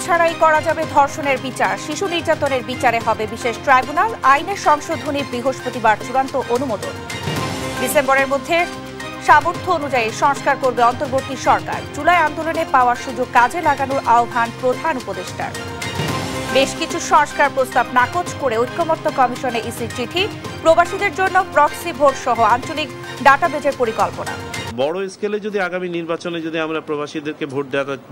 ছাড়াই করা যাবে ধর্ষণের বিচার। শিশু নির্যাতনের বিচারে হবে বিশেষ ট্রাইব্যুনাল। আইনের সংশোধনী বৃহস্পতিবার চূড়ান্ত অনুমোদন। ডিসেম্বরের মধ্যে সামর্থ্য অনুযায়ী সংস্কার করবে অন্তর্বর্তী সরকার। জুলাই আন্দোলনে পাওয়ার সুযোগ কাজে লাগানোর আহ্বান প্রধান উপদেষ্টার। বেশ কিছু সংস্কার প্রস্তাব নাকচ করে ঐক্যমত্য কমিশনে ইসির চিঠি। প্রবাসীদের জন্য প্রক্সি ভোট সহ আঞ্চলিক ডাটাবেজের পরিকল্পনা। বড় স্কেলে যদি আগামী নির্বাচনে যদি আমরা প্রবাসীদেরকে ভোট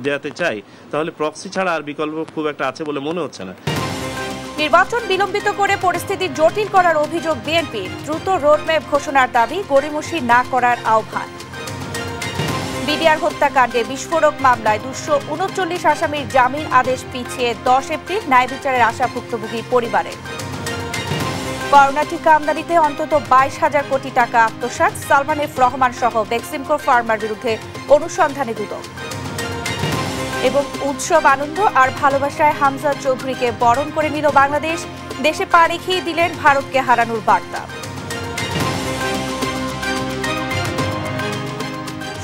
দেওয়াতে চাই, তাহলে প্রক্সি ছাড়া আর বিকল্প খুব একটা আছে বলে মনে হচ্ছে না। নির্বাচন বিলম্বিত করে পরিস্থিতি জটিল করার অভিযোগ বিএনপির। দ্রুত রোডম্যাপ ঘোষণার দাবি, গড়িমসি না করার আহ্বান। বিডিআর হত্যাকাণ্ডে বিস্ফোরক মামলায় 239 আসামির জামিন আদেশ পিছিয়ে 10 এপ্রিল ন্যায় বিচারের আশা ভুক্তভোগীর পরিবারের। করোনা টিকা আমদানিতে অন্তত 22,000 কোটি টাকা আত্মসাৎ। সালমান এফ রহমান সহ বেক্সিমকো ফার্মার বিরুদ্ধে অনুসন্ধানে দুদক। এবং উৎসব আনন্দ আর ভালোবাসায় হামজা চৌধুরীকে বরণ করে নিল বাংলাদেশ। দেশে পা রেখেই দিলেন ভারতকে হারানোর বার্তা।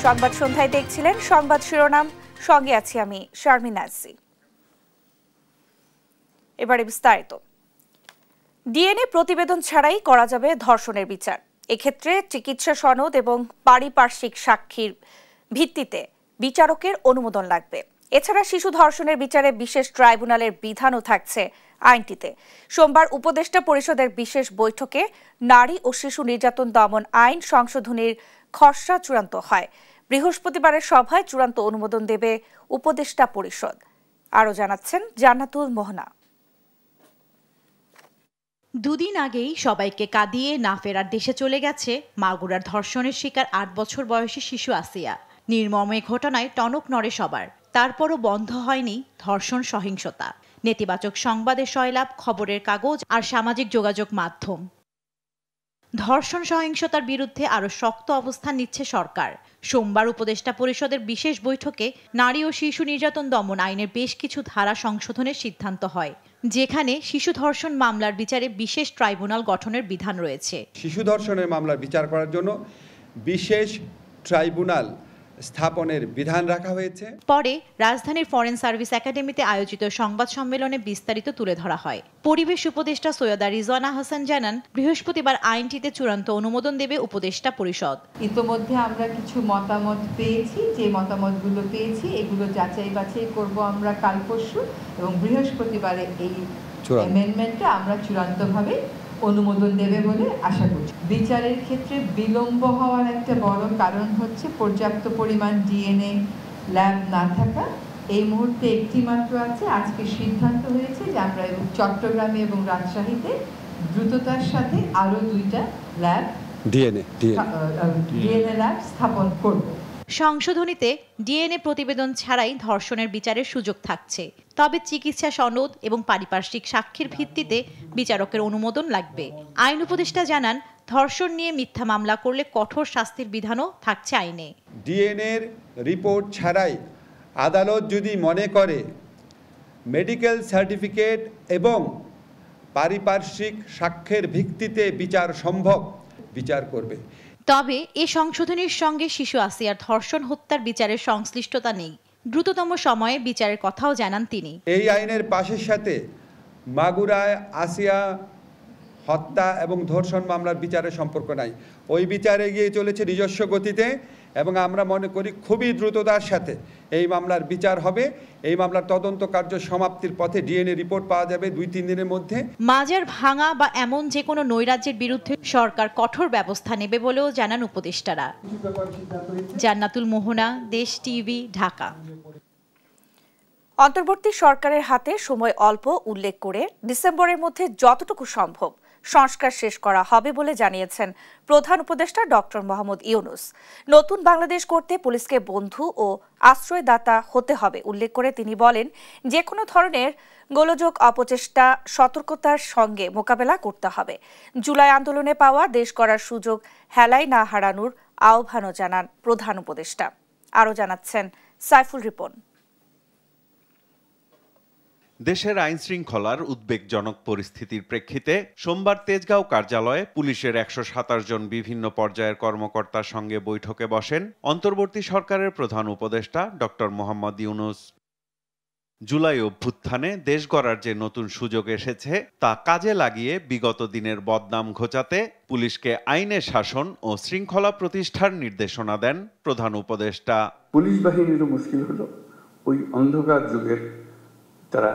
সংবাদ সন্ধ্যায় দেখছিলেন সংবাদ শিরোনাম, সঙ্গে আছি আমি শারমিন নাজি। এবারে বিস্তারিত। ডিএনএ প্রতিবেদন ছাড়াই করা যাবে ধর্ষণের বিচার। এক্ষেত্রে চিকিৎসা সনদ এবং পারিপার্শ্বিক সাক্ষীর ভিত্তিতে বিচারকের অনুমোদন লাগবে। এছাড়া শিশু ধর্ষণের বিচারে বিশেষ ট্রাইব্যুনালের বিধানও থাকছে আইনটিতে। সোমবার উপদেষ্টা পরিষদের বিশেষ বৈঠকে নারী ও শিশু নির্যাতন দমন আইন সংশোধনীর খসড়া চূড়ান্ত হয়। বৃহস্পতিবারের সভায় চূড়ান্ত অনুমোদন দেবে উপদেষ্টা পরিষদ। আরও জানাচ্ছেন জান্নাতুল মোহনা। দুদিন আগেই সবাইকে কাঁদিয়ে না ফেরার দেশে চলে গেছে মাগুরার ধর্ষণের শিকার 8 বছর বয়সী শিশু আসিয়া। নির্মম এই ঘটনায় টনক নড়ে সবার। তারপরও বন্ধ হয়নি ধর্ষণ সহিংসতা। নেতিবাচক সংবাদে সয়লাভ খবরের কাগজ আর সামাজিক যোগাযোগ মাধ্যম। ধর্ষণ সহিংসতার বিরুদ্ধে আরও শক্ত অবস্থান নিচ্ছে সরকার। সোমবার উপদেষ্টা পরিষদের বিশেষ বৈঠকে নারী ও শিশু নির্যাতন দমন আইনের বেশ কিছু ধারা সংশোধনের সিদ্ধান্ত হয়, যেখানে শিশু ধর্ষণ মামলার বিচারে বিশেষ ট্রাইব্যুনাল গঠনের বিধান রয়েছে। শিশু ধর্ষণের মামলা বিচার করার জন্য বিশেষ ট্রাইব্যুনাল স্থাপনের বিধান রাখা হয়েছে। পরে রাজধানীর ফরেন সার্ভিস একাডেমিতে আয়োজিত সংবাদ সম্মেলনে বিস্তারিত তুলে ধরা হয়। পরিবেশ উপদেষ্টা সৈয়দা রিজওয়ানা হাসান জানান, বৃহস্পতিবার আইনটিতে চূড়ান্ত অনুমোদন দেবে উপদেষ্টা পরিষদ। ইতোমধ্যে আমরা কিছু মতামত পেয়েছি, যে মতামতগুলো পেয়েছি এগুলো যাচাই বাছাই করব আমরা কাল পরশু, এবং বৃহস্পতিবারে এই অ্যামেন্ডমেন্টটা আমরা চূড়ান্তভাবে অনুমোদন দেবে বলে আশা করছি। বিচারের ক্ষেত্রে বিলম্ব হওয়ার একটা বড় কারণ হচ্ছে পর্যাপ্ত পরিমাণ ডিএনএ ল্যাব না থাকা। এই মুহূর্তে একটি মাত্র আছে। আজকে সিদ্ধান্ত হয়েছে যে আমরা চট্টগ্রামে এবং রাজশাহীতে দ্রুততার সাথে আরও 2টা ল্যাব ডিএনএ ল্যাব স্থাপন করব। সংশোধনীতে ডিএনএ প্রতিবেদন ছাড়াই ধর্ষণের বিচারের সুযোগ থাকছে, তবে চিকিৎসা সনদ এবং পারিপার্শ্বিক সাক্ষীর ভিত্তিতে বিচারকের অনুমোদন লাগবে। আইন উপদেষ্টা জানান, ধর্ষণ নিয়ে মিথ্যা মামলা করলে কঠোর শাস্তির বিধানও থাকছে আইনে। ডিএনএর রিপোর্ট ছাড়াই আদালত যদি মনে করে মেডিকেল সার্টিফিকেট এবং পারিপার্শ্বিক সাক্ষ্যের ভিত্তিতে বিচার সম্ভব, বিচার করবে। তবে এ সংশোধনীর সঙ্গে শিশু আসিয়ার ধর্ষণ হত্যার বিচারের সংশ্লিষ্টতা নেই। দ্রুততম সময়ে বিচারের কথাও জানান তিনি। এই আইনের পাশের সাথে মাগুরায় আসিয়া হত্যা এবং ধর্ষণ মামলার বিচারের সম্পর্ক নাই। ওই বিচার এগিয়ে চলেছে নিজস্ব গতিতে, এবং আমরা মনে করি খুবই দ্রুততার সাথে এই মামলার বিচার হবে। এই মামলার তদন্ত কার্য সমাপ্তির পথে ডিএনএ রিপোর্ট পাওয়া যাবে 2-3 দিনের মধ্যে। মাজার ভাঙা বা এমন যে কোনো নৈরাজ্যের বিরুদ্ধে সরকার কঠোর ব্যবস্থা নেবে বলেও জানান উপদেষ্টারা। জান্নাতুল মোহনা, দেশ টিভি, ঢাকা। অন্তর্বর্তী সরকারের হাতে সময় অল্প উল্লেখ করে ডিসেম্বরের মধ্যে যতটুকু সম্ভব সংস্কার শেষ করা হবে বলে জানিয়েছেন প্রধান উপদেষ্টা ডক্টর মোহাম্মদ ইউনূস। নতুন বাংলাদেশ করতে পুলিশকে বন্ধু ও আশ্রয়দাতা হতে হবে উল্লেখ করে তিনি বলেন, যে কোনো ধরনের গোলযোগ অপচেষ্টা সতর্কতার সঙ্গে মোকাবেলা করতে হবে। জুলাই আন্দোলনে পাওয়া দেশ করার সুযোগ হেলায় না হারানোর আহ্বানও জানান প্রধান উপদেষ্টা। আরও জানাচ্ছেন সাইফুল রিপন। দেশের আইন শৃঙ্খলার উদ্বেগজনক পরিস্থিতির প্রেক্ষিতে সোমবার তেজগাঁও কার্যালয়ে পুলিশের 127 জন বিভিন্ন পর্যায়ের কর্মকর্তার সঙ্গে বৈঠকে বসেন অন্তর্বর্তী সরকারের প্রধান উপদেষ্টা ডক্টর মোহাম্মদ ইউনূস। জুলাই অভ্যুত্থানে দেশ গড়ার যে নতুন সুযোগ এসেছে তা কাজে লাগিয়ে বিগত দিনের বদনাম ঘোচাতে পুলিশকে আইনের শাসন ও শৃঙ্খলা প্রতিষ্ঠার নির্দেশনা দেন প্রধান উপদেষ্টা। পুলিশ বাহিনীরও মুশকিল হলো ওই অন্ধকার যুগের তারা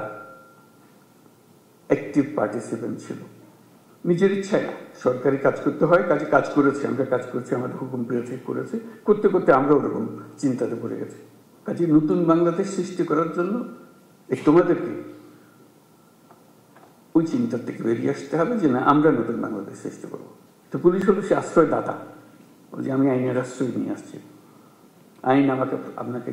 অ্যাক্টিভ পার্টিসিপেন্ট ছিল, নিজের ইচ্ছায় না, সরকারি কাজ করতে হয়, কাজে কাজ করেছে, আমরা কাজ করছি, আমাদের হুকুম পেয়েছে, করেছে, করতে করতে আমরা ওরকম চিন্তাতে পড়ে গেছি। কাজে নতুন বাংলাদেশ সৃষ্টি করার জন্য তোমাদেরকে ওই চিন্তার থেকে বেরিয়ে আসতে হবে যে না, আমরা নতুন বাংলাদেশ সৃষ্টি করবো। তো পুলিশ হলো সে আশ্রয়দাতা, যে আমি আইনের আশ্রয় নিয়ে আসছি, আইন আপনাকে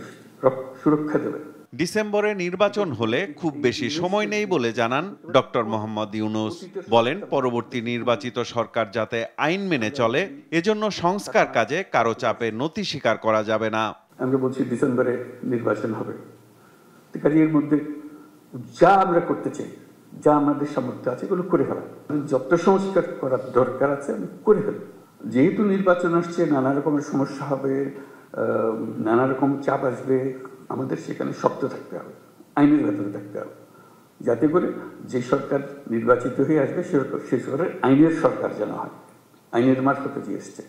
সুরক্ষা দেবে। ডিসেম্বরে নির্বাচন হলে খুব বেশি সময় নেই বলে জানান ডক্টর মোহাম্মদ ইউনূস। বলেন, পরবর্তী নির্বাচিত সরকার যাতে আইন মেনে চলে এজন্য সংস্কার কাজে কারো চাপে নতি স্বীকার করা যাবে না। আমরা বলছি ডিসেম্বরে নির্বাচন হবে, কাজে এর মধ্যে যা আমরা করতে চাই, যা আমাদের সামর্থ্য আছে এগুলো করে ফেলা, যত সংস্কার করার দরকার আছে আমি করে ফেলি। যেহেতু নির্বাচন আসছে, নানা রকমের সমস্যা হবে, নানা রকম চাপ আসবে, আমাদের সেখানে শক্ত থাকতে হবে, আইনের ভেতরে থাকতে হবে, যাতে করে যে সরকার নির্বাচিত হয়ে আসবে সে সরকার আইনের সরকার যেন হয়, আইনের মারফতে যে এসছে,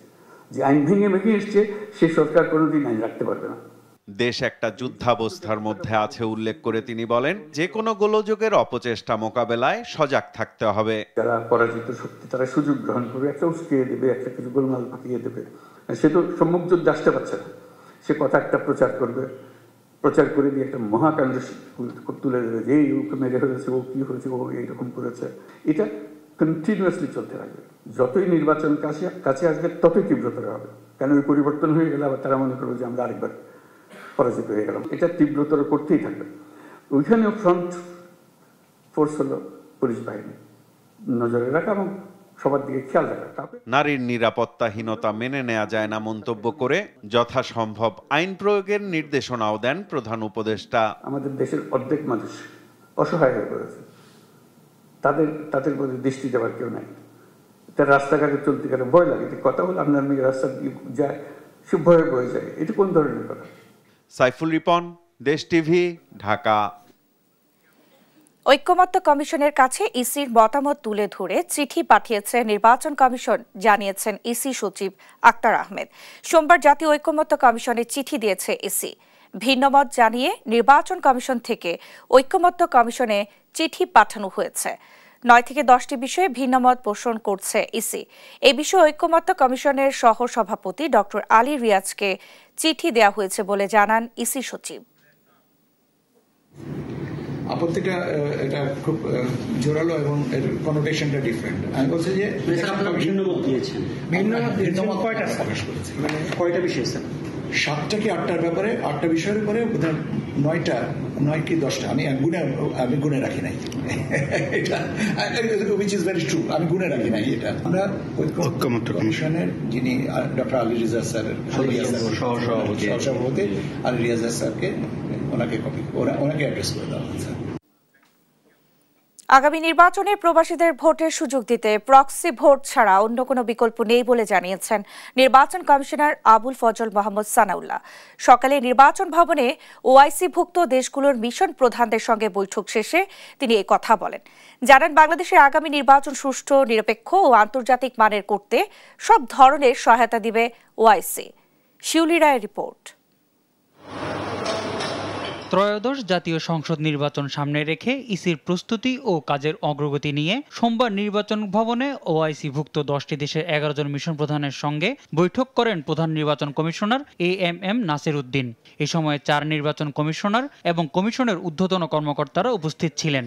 যে আইন ভেঙে এসছে সে সরকার কোনোদিন আইন রাখতে পারবে না। দেশ একটা যুদ্ধাবস্থার মধ্যে আছে উল্লেখ করে তিনি বলেন, যে কোনো গোলযোগের অপচেষ্টা মোকাবেলায় সজাগ থাকতে হবে। যারা পরাজিত শক্তি তারা সুযোগ গ্রহণ করবে, একটা উস্কিয়ে দেবে, একটা কিছু গোলমাল পাকিয়ে দেবে। সে তো সম্মুখ যুদ্ধে আসতে পারছে না, সে কথা একটা প্রচার করবে, প্রচার করে দিয়ে একটা মহাকাণ্ড তুলে দেবে যে এই ওকে মেরে হয়েছে, ও কি হয়েছে, ও এইরকম করেছে। এটা কন্টিনিউয়াসলি চলতে থাকবে। যতই নির্বাচন কাছে আসবে ততই তীব্রতর হবে, কেন ওই পরিবর্তন হয়ে গেলে আবার তারা মনে করবে যে আমরা আরেকবার পরাজিত হয়ে গেলাম। এটা তীব্রতর করতেই থাকবে। ওইখানেও ফ্রন্ট ফোর্স হলো পুলিশ বাহিনী, নজরে রাখা এবং সবার দিকে খেয়াল রাখা। নারীর নিরাপত্তাহীনতা মেনে নেওয়া যায় না মন্তব্য করে যথাসম্ভব আইন প্রয়োগের নির্দেশনাও দেন প্রধান উপদেষ্টা। আমাদের দেশের অর্ধেক মানুষ অসহায় হয়ে পড়েছে, তাদের প্রতি দৃষ্টি দেওয়ার কেউ নাই। তার রাস্তাঘাটে চলতে গেলে ভয় লাগে, কথা হলো আপনার মেয়ে রাস্তা দিয়ে যায়, সে ভয়ে বয়ে যায়। এটা কোন ধরনের কথা? সাইফুল রিপন, দেশ টিভি, ঢাকা। ঐক্যমত্য কমিশনের কাছে ইসির মতামত তুলে ধরে চিঠি পাঠিয়েছে নির্বাচন কমিশন, জানিয়েছেন ইসি সচিব আক্তার আহমেদ। সোমবার জাতীয় ঐক্যমত্য কমিশনে চিঠি দিয়েছে ইসি। ভিন্নমত জানিয়ে নির্বাচন কমিশন থেকে ঐক্যমত্য কমিশনে চিঠি পাঠানো হয়েছে। 9 থেকে 10টি বিষয়ে ভিন্নমত পোষণ করছে ইসি। এই বিষয়ে ঐক্যমত্য কমিশনের সহ সভাপতি ডক্টর আলী রিয়াজকে চিঠি দেওয়া হয়েছে বলে জানান ইসি সচিব। আপত্তিটা এটা খুব জোরালো এবং এর কনোটেশনটা ডিফারেন্ট। আমি বলছি যে ভিন্নমত দিয়েছেন, ভিন্নমত কয়টা প্রকাশ করেছে, মানে কয়টা বিষয় স্যার? 7টা কি 8টার ব্যাপারে, 8টা বিষয়ের উপরে বোধহয় 9 কি 10টা আমি গুনে রাখি নাই। এটা উইচ ইজ ভেরি ট্রু, আমি গুনে রাখি নাই। এটা আমরা ঐক্যমত্য কমিশনের যিনি ডক্টর আলী রিজা স্যারের সহসভাপতি আলী রিজা স্যারকে ওনাকে অ্যাড্রেস করে দেওয়া হয়েছে। আগামী নির্বাচনে প্রবাসীদের ভোটের সুযোগ দিতে প্রক্সি ভোট ছাড়া অন্য কোনো বিকল্প নেই বলে জানিয়েছেন নির্বাচন কমিশনার আবুল ফজল মোহাম্মদ সানাউল্লাহ। সকালে নির্বাচন ভবনে ওআইসি-ভুক্ত দেশগুলোর মিশন প্রধানদের সঙ্গে বৈঠক শেষে তিনি এই কথা বলেন। জানান, বাংলাদেশের আগামী নির্বাচন সুষ্ঠু, নিরপেক্ষ ও আন্তর্জাতিক মানের করতে সব ধরনের সহায়তা দিবে ওআইসি। শিউলি রায়ের রিপোর্ট। ত্রয়োদশ জাতীয় সংসদ নির্বাচন সামনে রেখে ইসির প্রস্তুতি ও কাজের অগ্রগতি নিয়ে সোমবার নির্বাচন ভবনে ওআইসি-ভুক্ত 10টি দেশের 11 জন মিশন প্রধানের সঙ্গে বৈঠক করেন প্রধান নির্বাচন কমিশনার এএমএম নাসির উদ্দিন। এ সময় 4 নির্বাচন কমিশনার এবং কমিশনের ঊর্ধ্বতন কর্মকর্তারা উপস্থিত ছিলেন।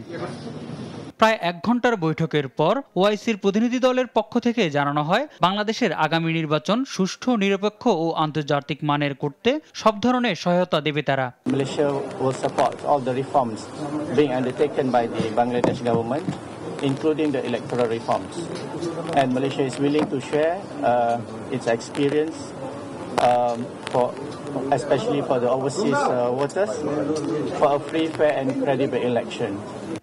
প্রায় 1 ঘন্টার বৈঠকের পর ওআইসির প্রতিনিধি দলের পক্ষ থেকে জানানো হয়, বাংলাদেশের আগামী নির্বাচন সুষ্ঠু, নিরপেক্ষ ও আন্তর্জাতিক মানের করতে সব ধরনের সহায়তা দেবে তারা। Malaysia will support all the reforms being undertaken by the Bangladesh government, including the electoral reforms. And Malaysia is willing to share its experience especially for the overseas voters, for a free, fair and credible election.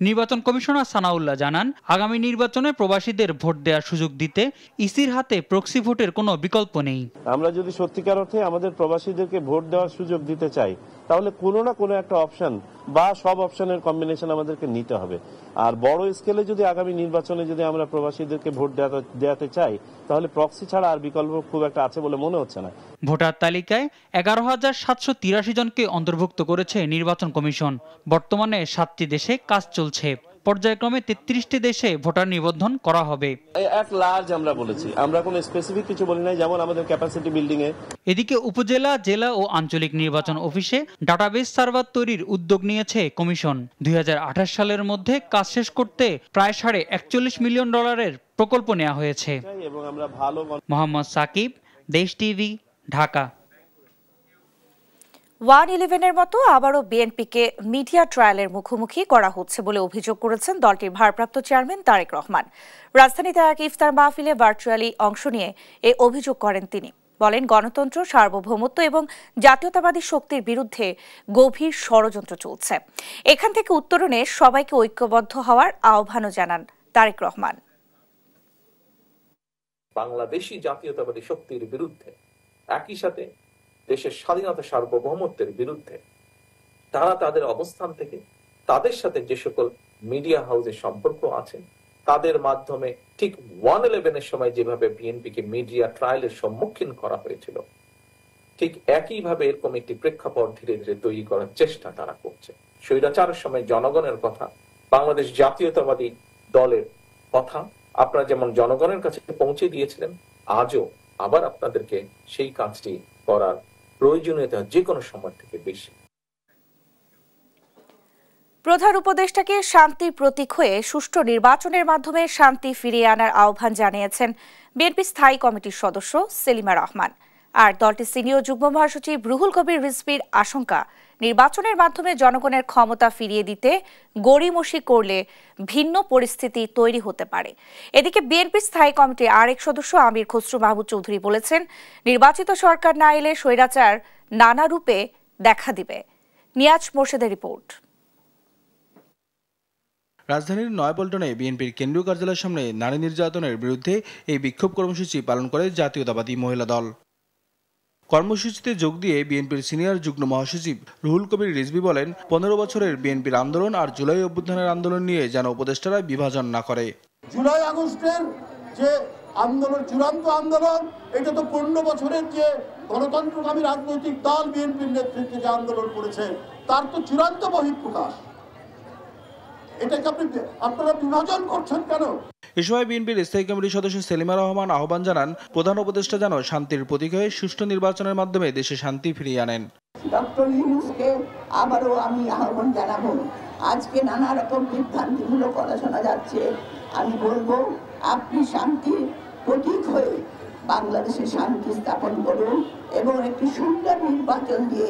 নির্বাচন commissioner Sanaullah জানান, আগামী নির্বাচনে প্রবাসীদের vote দেওয়ার সুযোগ দিতে ইসির হাতে প্রক্সি ভোটের কোনো বিকল্প নেই। আমরা যদি সত্যিকার অর্থে আমাদের প্রবাসীদেরকে ভোট দেওয়ার সুযোগ দিতে চাই, তাহলে কোনো না কোনো একটা অপশন বা সব অপশনের কম্বিনেশন আমাদেরকে নিতে হবে। আর বড় স্কেলে যদি আগামী নির্বাচনে যদি আমরা প্রবাসীদেরকে ভোট দেওয়াতে চাই, তাহলে প্রক্সি ছাড়া আর বিকল্প খুব একটা আছে বলে মনে হচ্ছে না। ভোটার তালিকায় 11,783 জনকে অন্তর্ভুক্ত করেছে নির্বাচন কমিশন। বর্তমানে 7টি দেশে কাজ চলছে। পর্যায়ক্রমে 33টি দেশে ভোটার নিবন্ধন করা হবে। এক লার্জ আমরা বলেছি, আমরা কোনো স্পেসিফিক কিছু বলি নাই, যেমন আমাদের ক্যাপাসিটি বিল্ডিং এ। এদিকে উপজেলা, জেলা ও আঞ্চলিক নির্বাচন অফিসে ডাটাবেস সার্ভার তৈরির উদ্যোগ নিয়েছে কমিশন। 2028 সালের মধ্যে কাজ শেষ করতে প্রায় $41 মিলিয়ন প্রকল্প নেওয়া হয়েছে। মোহাম্মদ সাকিব, দেশ টিভি, ঢাকা। 111-এর মতো আবারও বিএনপিকে মিডিয়া ট্রায়ালের মুখোমুখি করা হচ্ছে বলে অভিযোগ করেছেন দলটির ভারপ্রাপ্ত চেয়ারম্যান তারেক রহমান। রাজধানীতে এক ইফতার মাহফিলে ভার্চুয়ালি অংশ নিয়ে এ অভিযোগ করেন তিনি। বলেন, গণতন্ত্র, সার্বভৌমত্ব এবং জাতীয়তাবাদী শক্তির বিরুদ্ধে গভীর ষড়যন্ত্র চলছে। এখান থেকে উত্তরণে সবাইকে ঐক্যবদ্ধ হওয়ার আহ্বানও জানান তারেক রহমান। বাংলাদেশি জাতীয়তাবাদী শক্তির বিরুদ্ধে, একই সাথে দেশের স্বাধীনতা সার্বভৌমত্বের বিরুদ্ধে তারা তাদের অবস্থান থেকে তাদের সাথে যে সকল মিডিয়া হাউসের সম্পর্ক আছে তাদের মাধ্যমে ঠিক 111-এর সময় যেভাবে বিএনপিকে মিডিয়া ট্রায়ালের সম্মুখীন করা হয়েছিল, ঠিক একইভাবে এরকম একটি প্রেক্ষাপট ধীরে ধীরে তৈরি করার চেষ্টা তারা করছে। স্বৈরাচারের সময় জনগণের কথা, বাংলাদেশ জাতীয়তাবাদী দলের কথা আপনারা যেমন জনগণের কাছে পৌঁছে দিয়েছিলেন, আজও আবার আপনাদেরকে সেই কাজটি করার প্রয়োজনীয়তা যে কোনো সময় থেকে বেশি। প্রধান উপদেষ্টাকে শান্তির প্রতীক হয়ে সুষ্ঠু নির্বাচনের মাধ্যমে শান্তি ফিরিয়ে আনার আহ্বান জানিয়েছেন বিএনপি স্থায়ী কমিটির সদস্য সেলিমা রহমান। আর দলটির সিনিয়র যুগ্ম মহাসচিব রুহুল কবির রিজভীর আশঙ্কা, নির্বাচনের মাধ্যমে জনগণের ক্ষমতা ফিরিয়ে দিতে গড়িমসি করলে ভিন্ন পরিস্থিতি তৈরি হতে পারে। এদিকে বিএনপি স্থায়ী কমিটির আরেক সদস্য আমির খসরু মাহমুদ চৌধুরী বলেছেন, নির্বাচিত সরকার না এলে স্বৈরাচার নানা রূপে দেখা দিবে। নিয়াজ মোর্শেদের রিপোর্ট। রাজধানীর নয়াপল্টনে বিএনপির কেন্দ্রীয় কার্যালয়ের সামনে নারী নির্যাতনের বিরুদ্ধে এই বিক্ষোভ কর্মসূচি পালন করে জাতীয়তাবাদী মহিলা দল। কর্মসূচিতে যোগ দিয়ে বিএনপির সিনিয়র যুগ্ম মহাসচিব রুহুল কবির রিজভী বলেন, 15 বছরের বিএনপির আন্দোলন আর জুলাই অভ্যুত্থানের আন্দোলন নিয়ে যেন উপদেষ্টারা বিভাজন না করে। জুলাই আগস্টের যে আন্দোলন, চূড়ান্ত আন্দোলন, এটা তো 15 বছরের যে গণতন্ত্রকামী রাজনৈতিক দল বিএনপির নেতৃত্বে যে আন্দোলন করেছে তার তো চূড়ান্ত বহিঃপ্রকাশ। এটাকে আপনারা বিভাজন করছেন কেন? এ সময় বিএনপির স্থায়ী কমিটির সদস্য সেলিমা রহমান আহ্বান জানান, প্রধান উপদেষ্টা যেন শান্তির প্রতীক হয়ে সুষ্ঠু নির্বাচনের মাধ্যমে দেশে শান্তি ফিরিয়ে আনেন। ডক্টর ইউনূসকে আবারও আমি আহ্বান জানাবো, আজকে নানা রকম বিভ্রান্তিমূলক কথা শোনা যাচ্ছে, আমি বলবো আপনি শান্তির প্রতীক হয়ে বাংলাদেশে শান্তি স্থাপন করুন এবং একটি সুন্দর নির্বাচন দিয়ে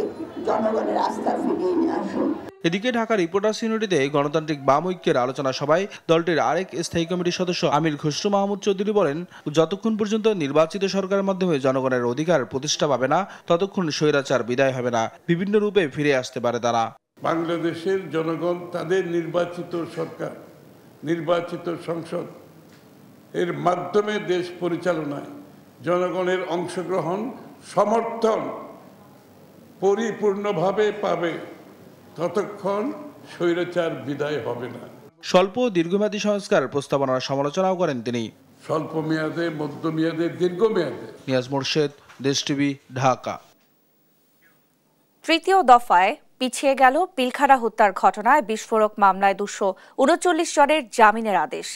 জনগণের আস্থা ফিরিয়ে নিয়ে আসুন। এদিকে ঢাকা রিপোর্টার্স ইউনিটিতে গণতান্ত্রিক বাম ঐক্যের আলোচনা সভায় দলটির আরেক স্থায়ী কমিটির সদস্য আমির খসরু মাহমুদ চৌধুরী বলেন, যতক্ষণ পর্যন্ত নির্বাচিত সরকারের মাধ্যমে জনগণের অধিকার প্রতিষ্ঠা পাবে না, ততক্ষণ স্বৈরাচার বিদায় হবে না, বিভিন্ন রূপে ফিরে আসতে পারে তারা। বাংলাদেশের জনগণ তাদের নির্বাচিত সরকার, নির্বাচিত সংসদ এর মাধ্যমে দেশ পরিচালনায় জনগণের অংশগ্রহণ, সমর্থন পরিপূর্ণভাবে পাবে, ততক্ষণ স্বৈরাচার বিদায় হবে না। স্বল্প ও দীর্ঘমেয়াদী সংস্কার প্রস্তাবনার সমালোচনাও করেন তিনি। স্বল্প মেয়াদে, মধ্যমেয়াদে, দীর্ঘমেয়াদে। নিয়াজ মোর্শেদ, দেশ টিভি, ঢাকা। তৃতীয় দফায় পিছিয়ে গেল পিলখানা হত্যার ঘটনায় বিস্ফোরক মামলায় 239 জনের জামিনের আদেশ।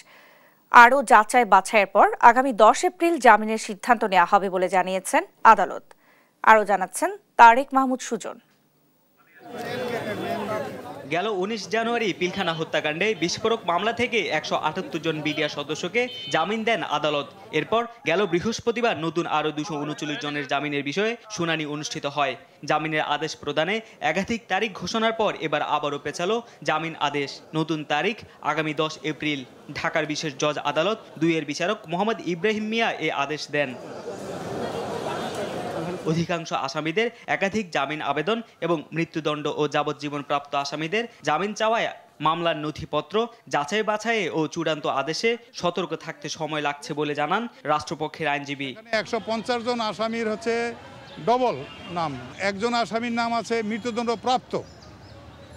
আরও যাচাই বাছাইয়ের পর আগামী 10 এপ্রিল জামিনের সিদ্ধান্ত নেওয়া হবে বলে জানিয়েছেন আদালত। আরও জানাচ্ছেন তারেক মাহমুদ সুজন। গেল 19 জানুয়ারি পিলখানা হত্যাকাণ্ডে বিস্ফোরক মামলা থেকে 178 জন বিডিআর সদস্যকে জামিন দেন আদালত। এরপর গেল বৃহস্পতিবার নতুন আরও 239 জনের জামিনের বিষয়ে শুনানি অনুষ্ঠিত হয়। জামিনের আদেশ প্রদানে একাধিক তারিখ ঘোষণার পর এবার আবারও পেছালো জামিন আদেশ। নতুন তারিখ আগামী 10 এপ্রিল। ঢাকার বিশেষ জজ আদালত 2-এর বিচারক মোহাম্মদ ইব্রাহিম মিয়া এ আদেশ দেন। অধিকাংশ আসামিদের একাধিক জামিন আবেদন এবং মৃত্যুদণ্ড ও যাবজ্জীবন প্রাপ্ত আসামিদের জামিন চাওয়ায় মামলার নথিপত্র যাচাই বাছাইয়ে ও চূড়ান্ত আদেশে সতর্ক থাকতে সময় লাগছে বলে জানান রাষ্ট্রপক্ষের আইনজীবী। 150 জন আসামির হচ্ছে ডবল নাম, একজন আসামির নাম আছে মৃত্যুদণ্ড প্রাপ্ত,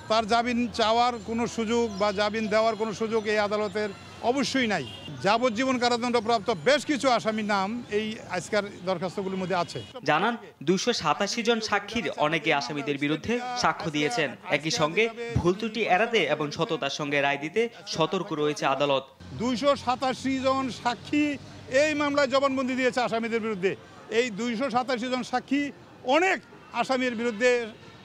তার জামিন চাওয়ার কোনো সুযোগ বা জামিন দেওয়ার কোনো সুযোগ এই আদালতের অবশ্যই নাই। যাবজ্জীবন কারাদণ্ডপ্রাপ্ত বেশ কিছু আসামির নাম এই আজকের দরখাস্তগুলোর মধ্যে আছে। জানান 287 জন সাক্ষীর অনেকে আসামিদের বিরুদ্ধে সাক্ষ্য দিয়েছেন। একই সঙ্গে ভুল ত্রুটি এড়াতে এবং সততার সঙ্গে রায় দিতে সতর্ক রয়েছে আদালত। 287 জন সাক্ষী এই মামলায় জবানবন্দি দিয়েছে আসামিদের বিরুদ্ধে। এই 287 জন সাক্ষী অনেক আসামির বিরুদ্ধে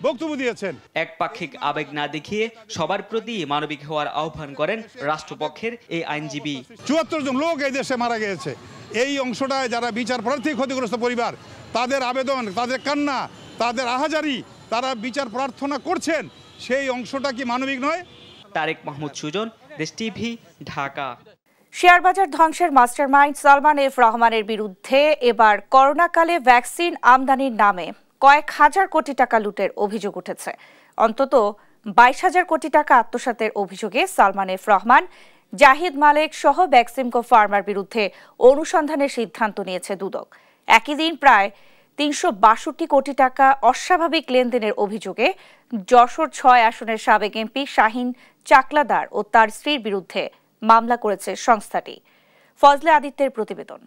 বক্তব্য দিয়েছেন। একপাক্ষিক আবেগ না দেখিয়ে সবার প্রতি মানবিক হওয়ার আহ্বান করেন রাষ্ট্রপক্ষের এই আইনজীবী। 74 জন লোক এই দেশে মারা গিয়েছে। এই অংশটায় যারা বিচার প্রার্থী ক্ষতিগ্রস্ত পরিবার, তাদের আবেদন, তাদের কান্না, তাদের আহাজারি, তারা বিচার প্রার্থনা করছেন, সেই অংশটা কি মানবিক নয়? তারেক মাহমুদ সুজন, দেশ টিভি, ঢাকা। শেয়ার বাজার ধ্বংসের মাস্টারমাইন্ড সালমান এফ রহমানের বিরুদ্ধে এবার করোনাকালে ভ্যাকসিন আমদানির নামে কয়েক হাজার কোটি টাকা লুটের অভিযোগ উঠেছে। অন্তত 22,000 কোটি টাকা আত্মসাতের অভিযোগে সালমান এফ রহমান, জাহিদ মালেক সহ ভ্যাকসিমকো ফার্মার বিরুদ্ধে অনুসন্ধানের সিদ্ধান্ত নিয়েছে দুদক। একই দিন প্রায় 362 কোটি টাকা অস্বাভাবিক লেনদেনের অভিযোগে যশোর 6 আসনের সাবেক এমপি শাহিন চাকলাদার ও তার স্ত্রীর বিরুদ্ধে মামলা করেছে সংস্থাটি। ফজলে আদিত্যের প্রতিবেদন।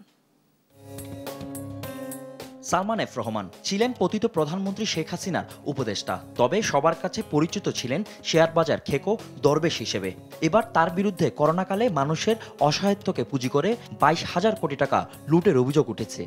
সালমান এফ রহমান ছিলেন পতিত প্রধানমন্ত্রী শেখ হাসিনার উপদেষ্টা, তবে সবার কাছে পরিচিত ছিলেন শেয়ার বাজার খেকো দরবেশ হিসেবে। এবার তার বিরুদ্ধে করোনাকালে মানুষের অসহায়ত্বকে পুঁজি করে 22,000 কোটি টাকা লুটের অভিযোগ উঠেছে।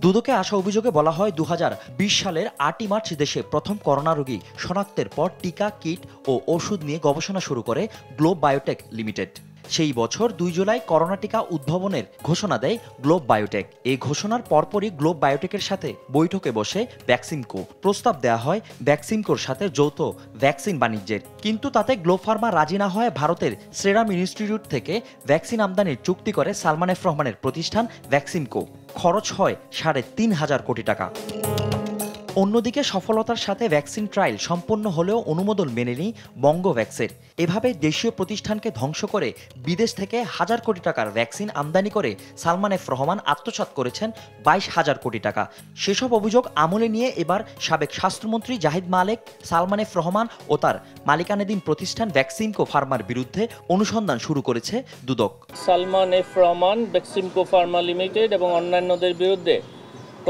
দুদকে আসা অভিযোগে বলা হয় 2020 সালের 8 মার্চ দেশে প্রথম করোনা রোগী শনাক্তের পর টিকা, কিট ও ওষুধ নিয়ে গবেষণা শুরু করে গ্লোব বায়োটেক লিমিটেড। সেই বছর 2 জুলাই করোনা টিকা উদ্ভাবনের ঘোষণা দেয় গ্লোব বায়োটেক। এই ঘোষণার পরপরই গ্লোব বায়োটেকের সাথে বৈঠকে বসে ভ্যাকসিমকো। প্রস্তাব দেওয়া হয় ভ্যাকসিমকোর সাথে যৌথ ভ্যাকসিন বাণিজ্যের, কিন্তু তাতে গ্লোব ফার্মা রাজি না হয় ভারতের সেরাম ইনস্টিটিউট থেকে ভ্যাকসিন আমদানির চুক্তি করে সালমান এফ রহমানের প্রতিষ্ঠান ভ্যাকসিমকো। খরচ হয় 3.5 কোটি টাকা। অন্যদিকে সফলতার সাথে ভ্যাকসিন ট্রায়াল সম্পন্ন হলেও অনুমোদন মেনেনি বঙ্গভ্যাক্সের। এভাবে দেশীয় প্রতিষ্ঠানকে ধ্বংস করে বিদেশ থেকে 1000 কোটি টাকার ভ্যাকসিন আমদানি করে সালমান এফ রহমান আত্মসাৎ করেছেন 22,000 কোটি টাকা। সেসব অভিযোগ আমলে নিয়ে এবার সাবেক স্বাস্থ্যমন্ত্রী জাহিদ মালেক, সালমান এফ রহমান ও তার মালিকানাধীন প্রতিষ্ঠান ভ্যাকসিমকো ফার্মার বিরুদ্ধে অনুসন্ধান শুরু করেছে Dudok. Salman F Rahman, Beximco Pharma Limited এবং অন্যান্যদের বিরুদ্ধে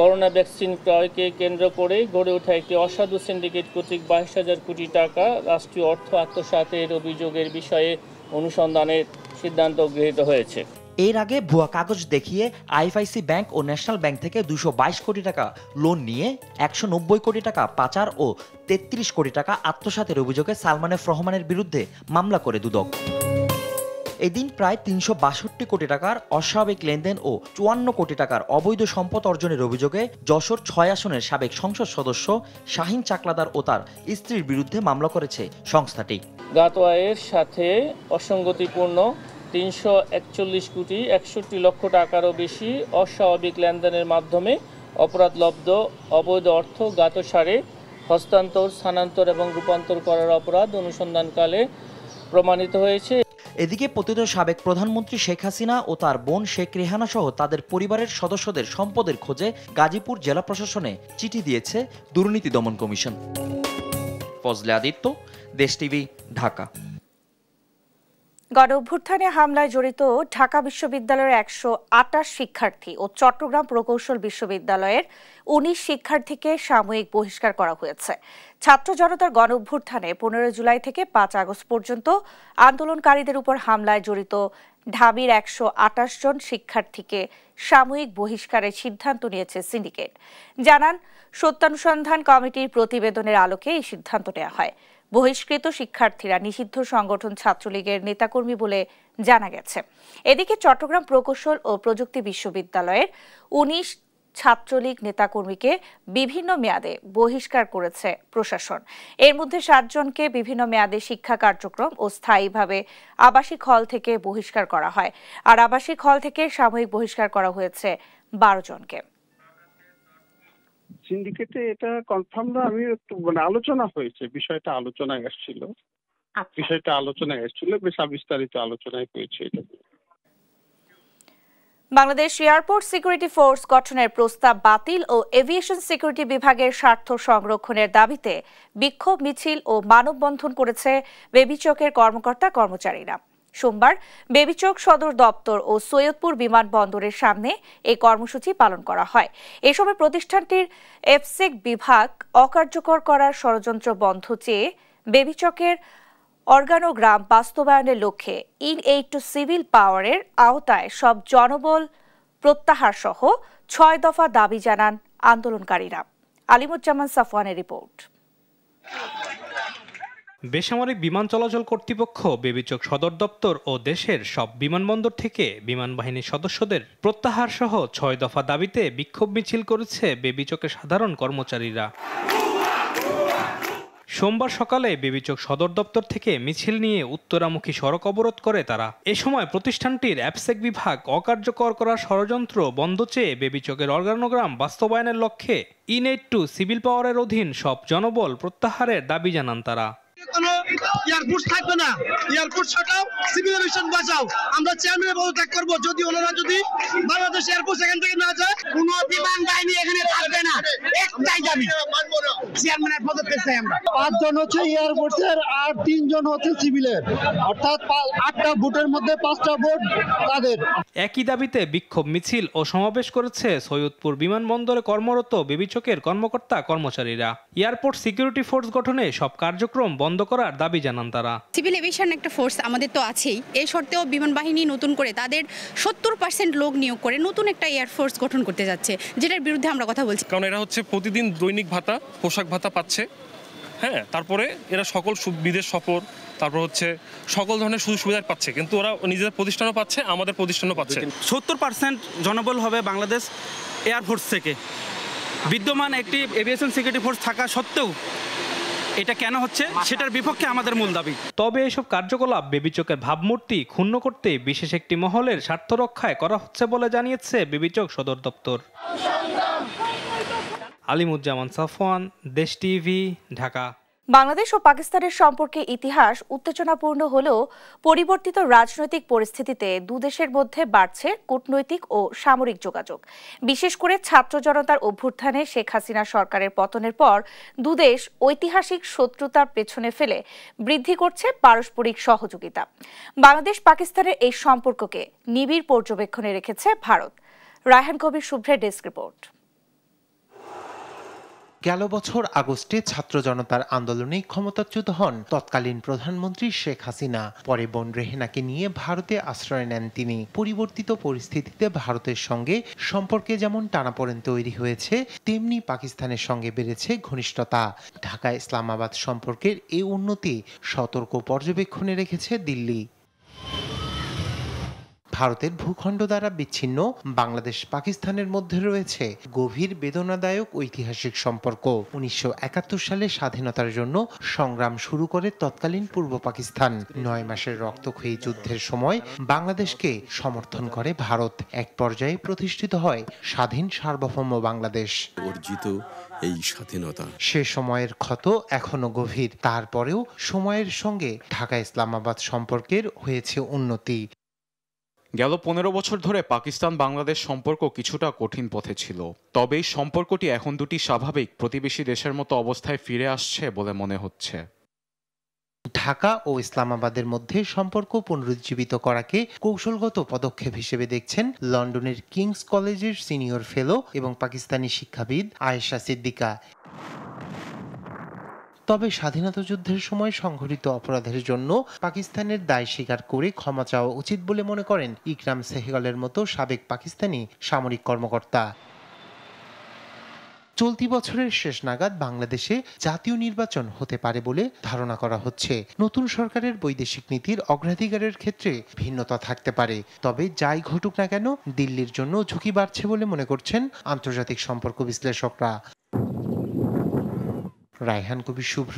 করোনা ভ্যাকসিন ক্রয়কে কেন্দ্র করে গড়ে ওঠা একটি অসাধু সিন্ডিকেট কর্তৃক 22,000 কোটি টাকা রাষ্ট্রীয় অর্থ আত্মসাতের অভিযোগের বিষয়ে অনুসন্ধানের সিদ্ধান্ত গৃহীত হয়েছে। এর আগে ভুয়া কাগজ দেখিয়ে আইএফআইসি ব্যাংক ও ন্যাশনাল ব্যাংক থেকে 222 কোটি টাকা লোন নিয়ে 190 কোটি টাকা পাচার ও 33 কোটি টাকা আত্মসাতের অভিযোগে সালমান এফ রহমানের বিরুদ্ধে মামলা করে দুদক। এদিন প্রায় 362 কোটি টাকার অস্বাভাবিক লেনদেন ও 54 কোটি টাকার অবৈধ সম্পদ অর্জনের অভিযোগে যশোর 6 আসনের সাবেক সংসদ সদস্য শাহিন চাকলাদার ও তার স্ত্রীর বিরুদ্ধে মামলা করেছে সংস্থাটি। জ্ঞাত আয়ের সাথে অসঙ্গতিপূর্ণ 341 কোটি 61 লক্ষ টাকারও বেশি অস্বাভাবিক লেনদেনের মাধ্যমে অপরাধলব্ধ অবৈধ অর্থ জ্ঞাত সারে হস্তান্তর, স্থানান্তর এবং রূপান্তর করার অপরাধ অনুসন্ধানকালে প্রমাণিত হয়েছে। এদিকে পতিত সাবেক প্রধানমন্ত্রী শেখ হাসিনা ও তার বোন শেখ রেহানা সহ তাদের পরিবারের সদস্যদের সম্পদের খোঁজে গাজীপুর জেলা প্রশাসনে চিঠি দিয়েছে দুর্নীতি দমন কমিশন। ফজলে আদিত্য, দেশ টিভি, ঢাকা। গণঅভ্যুত্থানে হামলায় জড়িত ঢাকা বিশ্ববিদ্যালয়ের 128 শিক্ষার্থী ও চট্টগ্রাম প্রকৌশল বিশ্ববিদ্যালয়ের 19 শিক্ষার্থীকে সাময়িক বহিষ্কার করা হয়েছে। ছাত্র জনতার গণঅভ্যুত্থানে 15 জুলাই থেকে 5 আগস্ট পর্যন্ত আন্দোলনকারীদের উপর হামলায় জড়িত ঢাবির 128 জন শিক্ষার্থীকে সাময়িক বহিষ্কারের সিদ্ধান্ত নিয়েছে সিন্ডিকেট। জানান সত্যানুসন্ধান কমিটির প্রতিবেদনের আলোকে এই সিদ্ধান্ত নেওয়া হয়। বহিষ্কৃত শিক্ষার্থীরা নিষিদ্ধ সংগঠন ছাত্রলীগের নেতাকর্মী বলে জানা গেছে। এদিকে চট্টগ্রাম প্রকৌশল ও প্রযুক্তি বিশ্ববিদ্যালয়ের 19 ছাত্রলীগ নেতাকর্মীকে বিভিন্ন মেয়াদে বহিষ্কার করেছে প্রশাসন। এর মধ্যে 7 জনকে বিভিন্ন মেয়াদে শিক্ষা কার্যক্রম ও স্থায়ীভাবে আবাসিক হল থেকে বহিষ্কার করা হয়, আর আবাসিক হল থেকে সাময়িক বহিষ্কার করা হয়েছে 12 জনকে। সিন্ডিকেটে এটা কনফার্ম না, আমি একটু আলোচনা হয়েছে, বিষয়টা আলোচনায় আসছিল। বিষয়টা আলোচনায় এসেছিল, বেশ বিস্তারিত আলোচনায় হয়েছে এটা। বাংলাদেশ এয়ারপোর্ট সিকিউরিটি ফোর্স গঠনের প্রস্তাব বাতিল ও এভিয়েশন সিকিউরিটি বিভাগের স্বার্থ সংরক্ষণের দাবিতে বিক্ষোভ মিছিল ও মানববন্ধন করেছে বেবিচকের কর্মকর্তা কর্মচারীরা। সোমবার বেবিচক সদর দপ্তর ও সৈয়দপুর বিমানবন্দরের সামনে এই কর্মসূচি পালন করা হয়। এ সময় প্রতিষ্ঠানটির এফসেক বিভাগ অকার্যকর করার ষড়যন্ত্র বন্ধ চেয়ে বেবিচকের অর্গানোগ্রাম বাস্তবায়নের লক্ষ্যে ইন-এইড টু সিভিল পাওয়ারের আওতায় সব জনবল প্রত্যাহার সহ ৬ দফা দাবি জানান আন্দোলনকারীরা। আলিমুজ্জামান সাফওয়ানের রিপোর্ট। বেসামরিক বিমান চলাচল কর্তৃপক্ষ বেবিচক সদর দপ্তর ও দেশের সব বিমানবন্দর থেকে বিমান বাহিনীর সদস্যদের প্রত্যাহার সহ ৬ দফা দাবিতে বিক্ষোভ মিছিল করেছে বেবিচকের সাধারণ কর্মচারীরা। সোমবার সকালে বেবিচক সদর দপ্তর থেকে মিছিল নিয়ে উত্তরামুখী সড়ক অবরোধ করে তারা। এ সময় প্রতিষ্ঠানটির অ্যাপসেক বিভাগ অকার্যকর করার ষড়যন্ত্র বন্ধ চেয়ে বেবিচকের অর্গানোগ্রাম বাস্তবায়নের লক্ষ্যে ইন-এইড টু সিভিল পাওয়ারের অধীন সব জনবল প্রত্যাহারের দাবি জানান তারা। কোনো এয়ারপোর্ট থাকবে না, এয়ারপোর্ট ছাড়াও সিভিল এভিয়েশন বাঁচাও। আমরা চেয়ারম্যানের পদত্যাগ করব যদি ওনারা যদি বাংলাদেশ এয়ারপোর্ট এখান থেকে না যায়। কোনো বিমান বাহিনী এখানে থাকবে না, একটাই দাবি চেয়ারম্যানের পদত্যাগ চাই আমরা। 5 জন হচ্ছে এয়ারপোর্টের আর 3 জন হচ্ছে সিভিলের, অর্থাৎ 8টা ভোটের মধ্যে 5টা ভোট তাদের। একই দাবিতে বিক্ষোভ মিছিল ও সমাবেশ করেছে সৈয়দপুর বিমানবন্দরে কর্মরত বেবিচকের কর্মকর্তা কর্মচারীরা। এয়ারপোর্ট সিকিউরিটি ফোর্স গঠনে সব কার্যক্রম বন্ধ করার দাবি জানান তারা। সিভিল এভিয়েশন একটা ফোর্স আমাদের তো আছেই, এই শর্তেও বিমান বাহিনী নতুন করে তাদের 70% লোক নিয়োগ করে নতুন একটা এয়ার ফোর্স গঠন করতে যাচ্ছে, যেটার বিরুদ্ধে আমরা কথা বলছি। কারণ এরা হচ্ছে প্রতিদিন দৈনিক ভাতা, পোশাক ভাতা পাচ্ছে, হ্যাঁ, তারপরে এরা সকল বিদেশ সফর, তারপর হচ্ছে সকল ধরনের সুযোগ সুবিধা পাচ্ছে, কিন্তু ওরা নিজেদের প্রতিষ্ঠানও পাচ্ছে, আমাদের প্রতিষ্ঠানও পাচ্ছে। 70% জনবল হবে বাংলাদেশ এয়ারফোর্স থেকে। বিদ্যমান একটি এভিয়েশন সিকিউরিটি ফোর্স থাকা সত্ত্বেও এটা কেন হচ্ছে সেটার বিপক্ষে আমাদের মূল দাবি। তবে এসব কার্যকলাপ বেবিচকের ভাবমূর্তি ক্ষুণ্ণ করতে বিশেষ একটি মহলের স্বার্থ রক্ষায় করা হচ্ছে বলে জানিয়েছে বেবিচক সদর দপ্তর। আলিমুজ্জামান সাফওয়ান, দেশ টিভি, ঢাকা। বাংলাদেশ ও পাকিস্তানের সম্পর্কে ইতিহাস উত্তেজনাপূর্ণ হলেও পরিবর্তিত রাজনৈতিক পরিস্থিতিতে দুদেশের মধ্যে বাড়ছে কূটনৈতিক ও সামরিক যোগাযোগ। বিশেষ করে ছাত্র জনতার অভ্যুত্থানে শেখ হাসিনা সরকারের পতনের পর দুদেশ ঐতিহাসিক শত্রুতার পেছনে ফেলে বৃদ্ধি করছে পারস্পরিক সহযোগিতা। বাংলাদেশ পাকিস্তানের এই সম্পর্ককে নিবিড় পর্যবেক্ষণে রেখেছে ভারত। রায়হান কবির শুভ্রের ডেস্ক রিপোর্ট। গেল বছর আগস্টে ছাত্র জনতার আন্দোলনে ক্ষমতাচ্যুত হন তৎকালীন প্রধানমন্ত্রী শেখ হাসিনা। পরে বোন রেহেনাকে নিয়ে ভারতে আশ্রয় নেন তিনি। পরিবর্তিত পরিস্থিতিতে ভারতের সঙ্গে সম্পর্কে যেমন টানাপোড়েন তৈরি হয়েছে, তেমনি পাকিস্তানের সঙ্গে বেড়েছে ঘনিষ্ঠতা। ঢাকা ইসলামাবাদ সম্পর্কের এই উন্নতি সতর্ক পর্যবেক্ষণে রেখেছে দিল্লি। ভারতের ভূখণ্ড দ্বারা বিচ্ছিন্ন বাংলাদেশ পাকিস্তানের মধ্যে রয়েছে গভীর বেদনাদায়ক ঐতিহাসিক সম্পর্ক। 1971 সালে স্বাধীনতার জন্য সংগ্রাম শুরু করে তৎকালীন পূর্ব পাকিস্তান। 9 মাসের রক্তক্ষয়ী যুদ্ধের সময় বাংলাদেশকে সমর্থন করে ভারত। এক পর্যায়ে প্রতিষ্ঠিত হয় স্বাধীন সার্বভৌম বাংলাদেশ। অর্জিত এই স্বাধীনতা, সে সময়ের ক্ষত এখনো গভীর। তারপরেও সময়ের সঙ্গে ঢাকা ইসলামাবাদ সম্পর্কের হয়েছে উন্নতি। গেল 15 বছর ধরে পাকিস্তান বাংলাদেশ সম্পর্ক কিছুটা কঠিন পথে ছিল, তবে এই সম্পর্কটি এখন দুটি স্বাভাবিক প্রতিবেশী দেশের মতো অবস্থায় ফিরে আসছে বলে মনে হচ্ছে। ঢাকা ও ইসলামাবাদের মধ্যে সম্পর্ক পুনরুজ্জীবিত করাকে কৌশলগত পদক্ষেপ হিসেবে দেখছেন লন্ডনের কিংস কলেজের সিনিয়র ফেলো এবং পাকিস্তানি শিক্ষাবিদ আয়েশা সিদ্দিকা। তবে স্বাধীনতা যুদ্ধের সময় সংঘটিত অপরাধের জন্য পাকিস্তানের দায় স্বীকার করে ক্ষমা চাওয়া উচিত বলে মনে করেন ইকরাম সেহগালের মতো সাবেক পাকিস্তানি সামরিক কর্মকর্তা। চলতি বছরের শেষ নাগাদ বাংলাদেশে জাতীয় নির্বাচন হতে পারে বলে ধারণা করা হচ্ছে। নতুন সরকারের বৈদেশিক নীতির অগ্রাধিকারের ক্ষেত্রে ভিন্নতা থাকতে পারে, তবে যাই ঘটুক না কেন দিল্লির জন্য ঝুঁকি বাড়ছে বলে মনে করছেন আন্তর্জাতিক সম্পর্ক বিশ্লেষকরা। রায়হান কবির শুভ্র,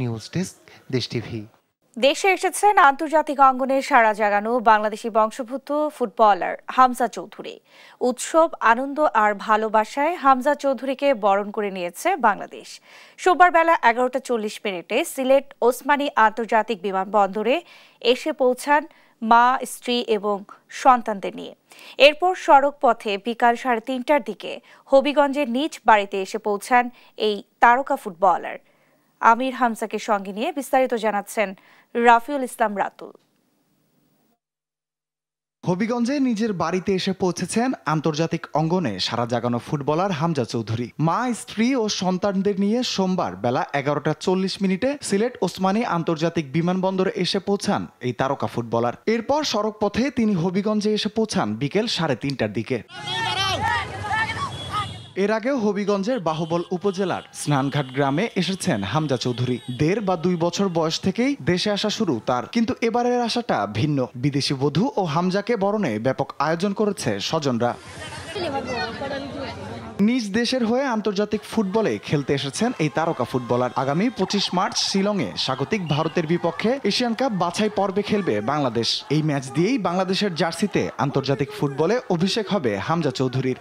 নিউজ ডেস্ক, দেশ টিভি। দেশে এসেছেন আন্তর্জাতিক অঙ্গনে সাড়া জাগানো বাংলাদেশি বংশোদ্ভূত ফুটবলার হামজা চৌধুরী। উৎসব, আনন্দ আর ভালোবাসায় হামজা চৌধুরীকে বরণ করে নিয়েছে বাংলাদেশ। সোমবার বেলা 11:40 সিলেট ওসমানী আন্তর্জাতিক বিমানবন্দরে এসে পৌঁছান মা, স্ত্রী এবং সন্তানদের নিয়ে। এরপর সড়ক পথে বিকাল 3:30টার দিকে হবিগঞ্জের নিজ বাড়িতে এসে পৌঁছান এই তারকা ফুটবলার। আমির হামজাকে সঙ্গে নিয়ে বিস্তারিত জানাচ্ছেন রাফিউল ইসলাম রাতুল। হবিগঞ্জে নিজের বাড়িতে এসে পৌঁছেছেন আন্তর্জাতিক অঙ্গনে সারা জাগানো ফুটবলার হামজা চৌধুরী। মা, স্ত্রী ও সন্তানদের নিয়ে সোমবার বেলা 11:40 সিলেট ওসমানী আন্তর্জাতিক বিমানবন্দরে এসে পৌঁছান এই তারকা ফুটবলার। এরপর সড়ক পথে তিনি হবিগঞ্জে এসে পৌঁছান বিকেল 3:30টার দিকে। এর আগেও হবিগঞ্জের বাহুবল উপজেলার স্নানঘাট গ্রামে এসেছেন হামজা চৌধুরী। 1.5 বা 2 বছর বয়স থেকেই দেশে আসা শুরু তার, কিন্তু এবারের আসাটা ভিন্ন। বিদেশি বধূ ও হামজাকে বরণে ব্যাপক আয়োজন করেছে স্বজনরা। নিজ দেশের হয়ে আন্তর্জাতিক ফুটবলে খেলতে এসেছেন এই তারকা ফুটবলার। আগামী 25 মার্চ শিলংয়ে স্বাগতিক ভারতের বিপক্ষে এশিয়ান কাপ বাছাই পর্বে খেলবে বাংলাদেশ। এই ম্যাচ দিয়েই বাংলাদেশের জার্সিতে আন্তর্জাতিক ফুটবলে অভিষেক হবে হামজা চৌধুরীর।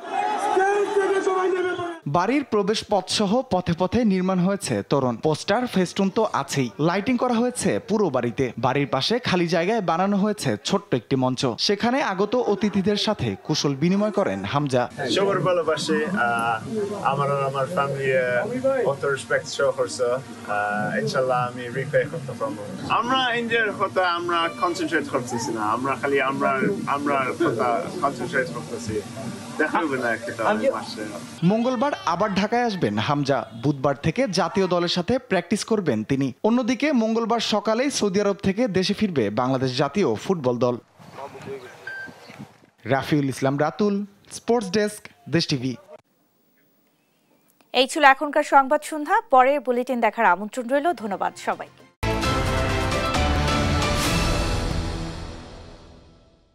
বাড়ির প্রবেশ পথ সহ পথে পথে নির্মাণ হয়েছে তোরণ, পোস্টার, ফেস্টুন তো আছেই। লাইটিং করা হয়েছে পুরো বাড়িতে। বাড়ির পাশে খালি জায়গায় বানানো হয়েছে ছোট্ট একটি মঞ্চ। সেখানে আগত অতিথিদের সাথে কুশল বিনিময় করেন হামজা। সবার ভালোবাসে, আমার ফ্যামিলি অত রেসপেক্ট শো করছে। ইনশাআল্লাহ আমি রিপে করতে পারবো। আমরা ইন্ডিয়ার কথা আমরা কনসেন্ট্রেট করতেছি না, আমরা খালি আমরা কথা কনসেন্ট্রেট করতেছি। মঙ্গলবার আবার ঢাকায় আসবেন হামজা। বুধবার থেকে জাতীয় দলের সাথে প্র্যাকটিস করবেন তিনি। অন্যদিকে মঙ্গলবার সকালেই সৌদি আরব থেকে দেশে ফিরবে বাংলাদেশ জাতীয় ফুটবল দল। রাফিউল ইসলাম রাতুল, স্পোর্টস ডেস্ক, দেশ টিভি। এই ছিল এখনকার সংবাদ সন্ধ্যা। পরের বুলেটিন দেখার আমন্ত্রণ রইল। ধন্যবাদ সবাইকে।